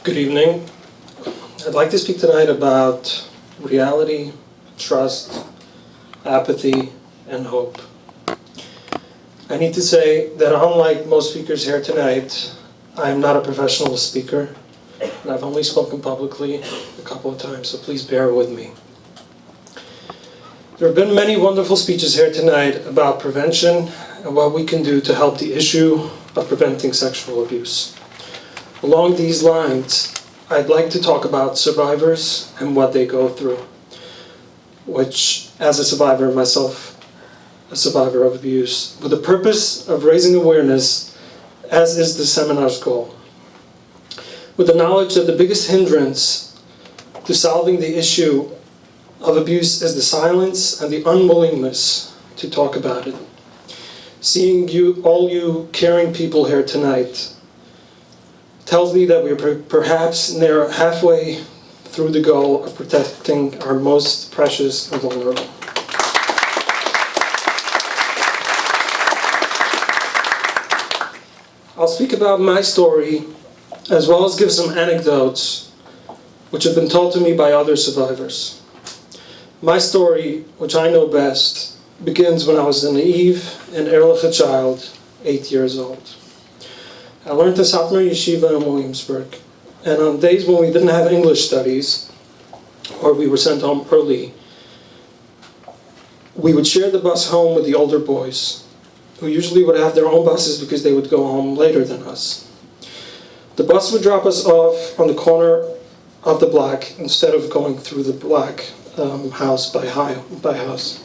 Good evening. I'd like to speak tonight about reality, trust, apathy, and hope. I need to say that unlike most speakers here tonight, I am not a professional speaker, and I've only spoken publicly a couple of times, so please bear with me. There have been many wonderful speeches here tonight about prevention and what we can do to help the issue of preventing sexual abuse. Along these lines, I'd like to talk about survivors and what they go through, which, as a survivor myself, a survivor of abuse, with the purpose of raising awareness, as is the seminar's goal. With the knowledge that the biggest hindrance to solving the issue of abuse is the silence and the unwillingness to talk about it. Seeing you, all you caring people here tonight, tells me that we're perhaps near halfway through the goal of protecting our most precious and vulnerable. I'll speak about my story, as well as give some anecdotes which have been told to me by other survivors. My story, which I know best, begins when I was a naive and ehrliche child, 8 years old. I learned in Satmar Yeshiva in Williamsburg, and on days when we didn't have English studies, or we were sent home early, we would share the bus home with the older boys, who usually would have their own buses because they would go home later than us. The bus would drop us off on the corner of the block instead of going through the block house by house.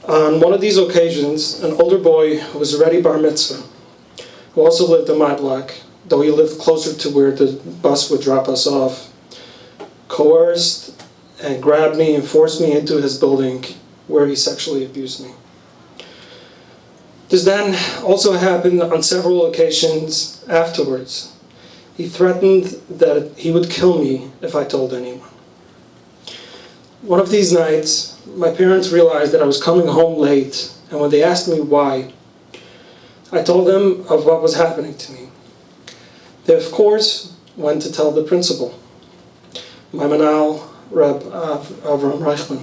On one of these occasions, an older boy who was already bar mitzvah, who also lived in my block, though he lived closer to where the bus would drop us off, coerced and grabbed me and forced me into his building where he sexually abused me. This then also happened on several occasions afterwards. He threatened that he would kill me if I told anyone. One of these nights, my parents realized that I was coming home late, and when they asked me why, I told them of what was happening to me. They, of course, went to tell the principal, my manal, Reb Avram Reichman.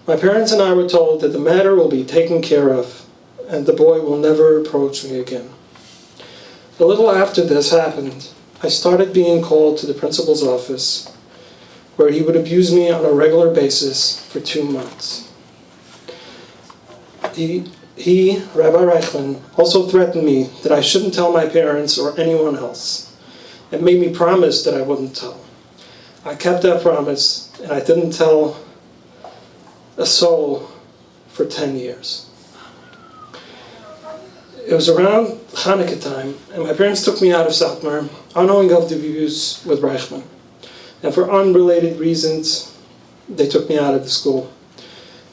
My parents and I were told that the matter will be taken care of, and the boy will never approach me again. A little after this happened, I started being called to the principal's office, where he would abuse me on a regular basis for 2 months. He, Rabbi Reichman, also threatened me that I shouldn't tell my parents or anyone else, and made me promise that I wouldn't tell. I kept that promise, and I didn't tell a soul for 10 years. It was around Hanukkah time, and my parents took me out of Satmar, unknowing of the abuse with Reichman. And for unrelated reasons, they took me out of the school.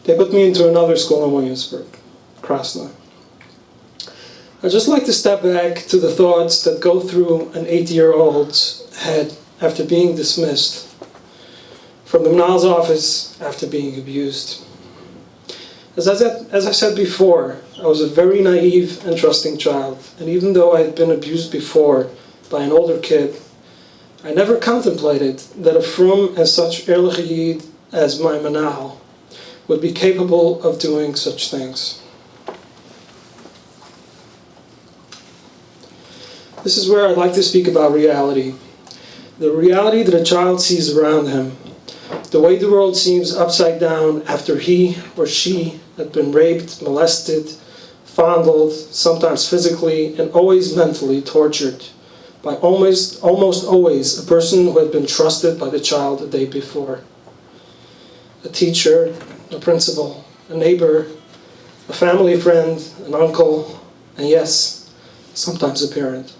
They put me into another school in Williamsburg, Krasna. I'd just like to step back to the thoughts that go through an 8-year-old's head after being dismissed from the Manal's office after being abused. As I said before, I was a very naive and trusting child, and even though I had been abused before by an older kid, I never contemplated that a frum and such ehrliche yid as my Manal would be capable of doing such things. This is where I'd like to speak about reality. The reality that a child sees around him. The way the world seems upside down after he or she had been raped, molested, fondled, sometimes physically and always mentally tortured by almost always a person who had been trusted by the child the day before. A teacher, a principal, a neighbor, a family friend, an uncle, and yes, sometimes a parent.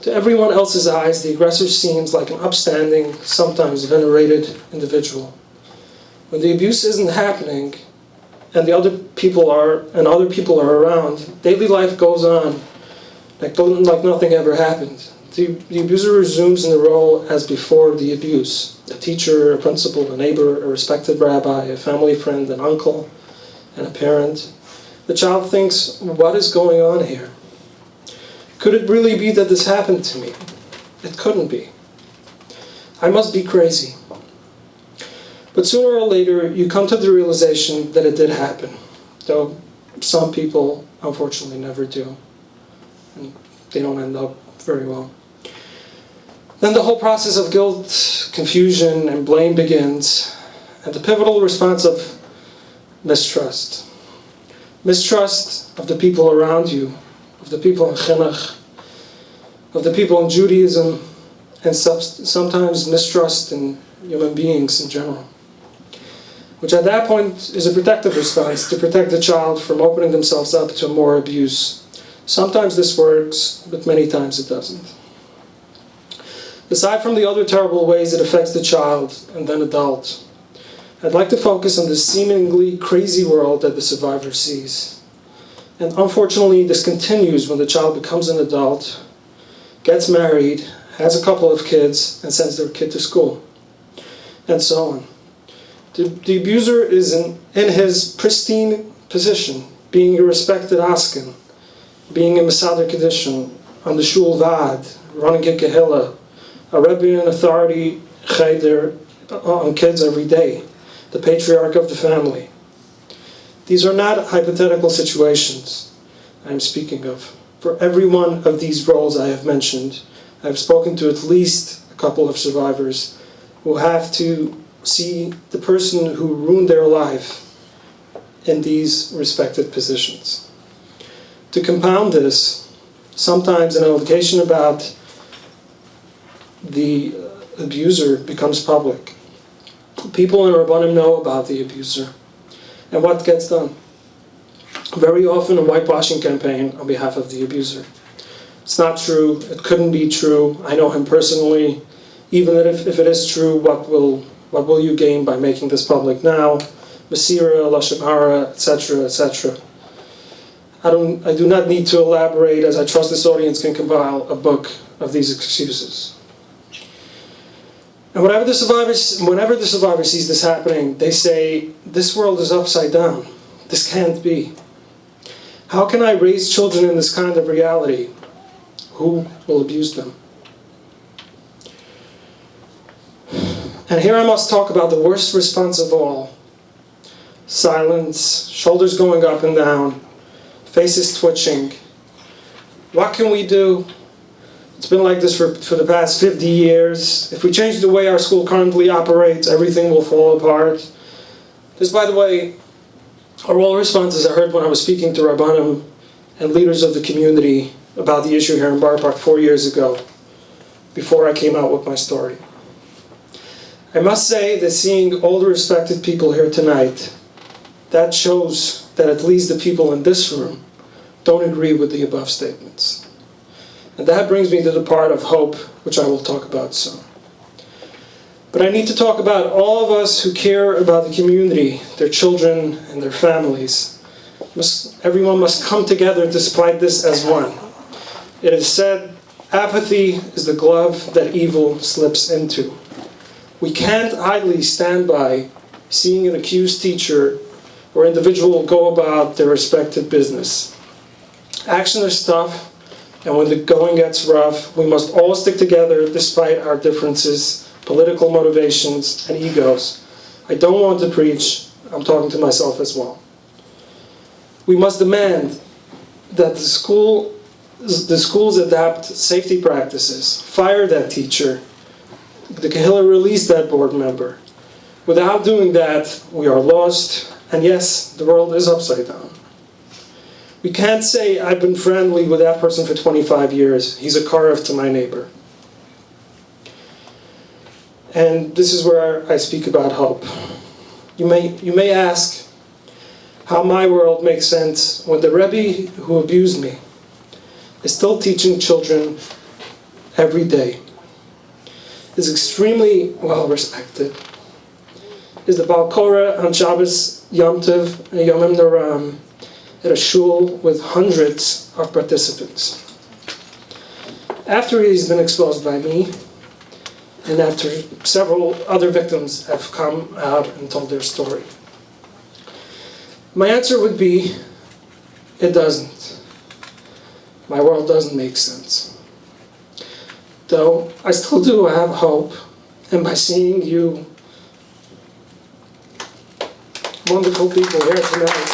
To everyone else's eyes, the aggressor seems like an upstanding, sometimes venerated individual. When the abuse isn't happening, and other people are around, daily life goes on like nothing ever happened. The abuser resumes in the role as before the abuse. A teacher, a principal, a neighbor, a respected rabbi, a family friend, an uncle, and a parent. The child thinks, what is going on here? Could it really be that this happened to me? It couldn't be. I must be crazy. But sooner or later, you come to the realization that it did happen, though some people, unfortunately, never do. And they don't end up very well. Then the whole process of guilt, confusion, and blame begins, and the pivotal response of mistrust. Mistrust of the people around you, of the people in Chinuch, of the people in Judaism, and sometimes mistrust in human beings in general. Which at that point is a protective response to protect the child from opening themselves up to more abuse. Sometimes this works, but many times it doesn't. Aside from the other terrible ways it affects the child and then adult, I'd like to focus on the seemingly crazy world that the survivor sees. And unfortunately, this continues when the child becomes an adult, gets married, has a couple of kids, and sends their kid to school, and so on. The abuser is in his pristine position, being a respected asken, being a Mesader Kedushin, on the shul vad, running a kehillah, a rebbe and authority cheder on kids every day, the patriarch of the family. These are not hypothetical situations I'm speaking of. For every one of these roles I have mentioned, I've spoken to at least a couple of survivors who have to see the person who ruined their life in these respected positions. To compound this, sometimes an allegation about the abuser becomes public. People in Rabbanim know about the abuser. And what gets done? Very often a whitewashing campaign on behalf of the abuser. It's not true. It couldn't be true. I know him personally. Even if it is true, what will you gain by making this public now? Masira, Lashon Hara, etc., etc. I do not need to elaborate, as I trust this audience can compile a book of these excuses. And whenever the survivor sees this happening, they say, this world is upside down. This can't be. How can I raise children in this kind of reality? Who will abuse them? And here I must talk about the worst response of all. Silence, shoulders going up and down, faces twitching. What can we do? It's been like this for the past 50 years. If we change the way our school currently operates, everything will fall apart. This, by the way, are all responses I heard when I was speaking to Rabbanim and leaders of the community about the issue here in Bar Park 4 years ago, before I came out with my story. I must say that seeing all the respected people here tonight, that shows that at least the people in this room don't agree with the above statements. And that brings me to the part of hope, which I will talk about soon. But I need to talk about all of us who care about the community, their children, and their families. Everyone must come together to fight this as one. It is said, apathy is the glove that evil slips into. We can't idly stand by seeing an accused teacher or individual go about their respective business. Action is tough, and when the going gets rough, we must all stick together despite our differences, political motivations, and egos. I don't want to preach, I'm talking to myself as well. We must demand that the schools adapt safety practices, fire that teacher, the Kehillah release that board member. Without doing that, we are lost, and yes, the world is upside down. We can't say, I've been friendly with that person for 25 years. He's a Karev to my neighbor. And this is where I speak about hope. You may ask how my world makes sense when the Rebbe who abused me is still teaching children every day, is extremely well respected, is the Baal Korah on Shabbos, Yom Tov, and Yomim Noram, at a shul with hundreds of participants. After he's been exposed by me, and after several other victims have come out and told their story, my answer would be, it doesn't. My world doesn't make sense. Though I still do have hope, and by seeing you wonderful people here tonight,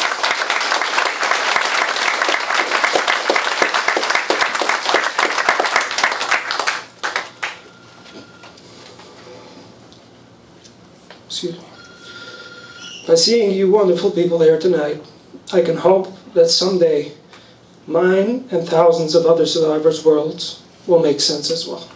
excuse me. By seeing you wonderful people here tonight, I can hope that someday mine and thousands of other survivors' worlds will make sense as well.